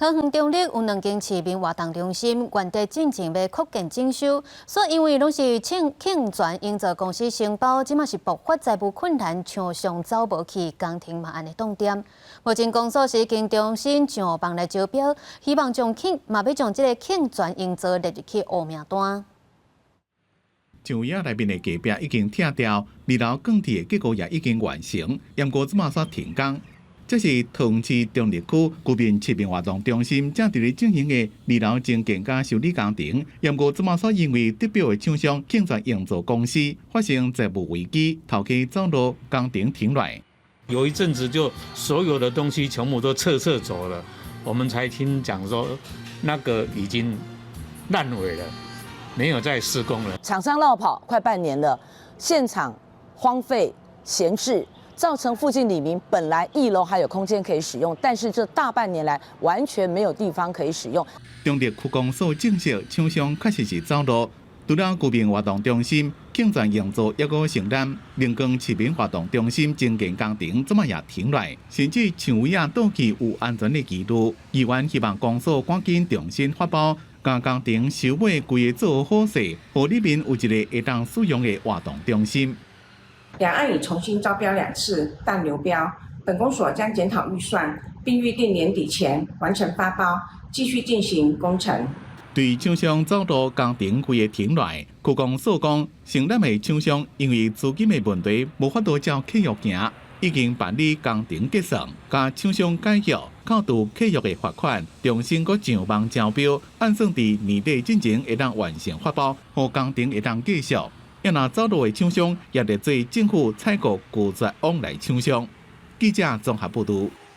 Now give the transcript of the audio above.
桃园中立有2间市民活动中心，原地进前要扩建整修，所以因为拢是庆全营造公司承包，即马是爆发财务困难，厂商走无去，工程嘛安尼冻点。目前公所是已经重新上网来招标，希望嘛要将这个庆全营造列入去黑名单。厂野内面的隔壁已经拆掉，2楼钢铁的结构也已经完成，不过即马煞停工。这是桃园市中立区居民市民活动中心正伫咧进行的2楼增建加修理工程，不过即马煞因为得标的厂商庆全营造公司发生财务危机，头家走路，工程停落。有一阵子就所有的东西全部都撤走了，我们才听讲说那个已经烂尾了。没有再施工了，厂商绕跑快半年了，现场荒废闲置，造成附近里民本来1楼还有空间可以使用，但是这大半年来完全没有地方可以使用。中立区公所证实，厂商确实是走路。除了居民活动中心，庆全营造也阁承担灵光市民活动中心增建工程，怎么也停落，甚至厂位啊倒去有安全的疑虑。议员希望公所赶紧重新发包。将工程收尾规个做好势，互里面有一个会当使用的活动中心。两岸已重新招标2次，但流标。本公所将检讨预算，并预定年底前完成发包，继续进行工程。对厂商走路工程规个停落，区公所讲，承揽的厂商因为资金的问题，无法度照契约行。已经办理工程结算，甲厂商解约，扣除契约的罚款，重新搁上网招标，按算伫年底之前会当完成发包，互工程会当继续。要若走路的厂商，也得做政府采购拒绝往来厂商。记者综合报道。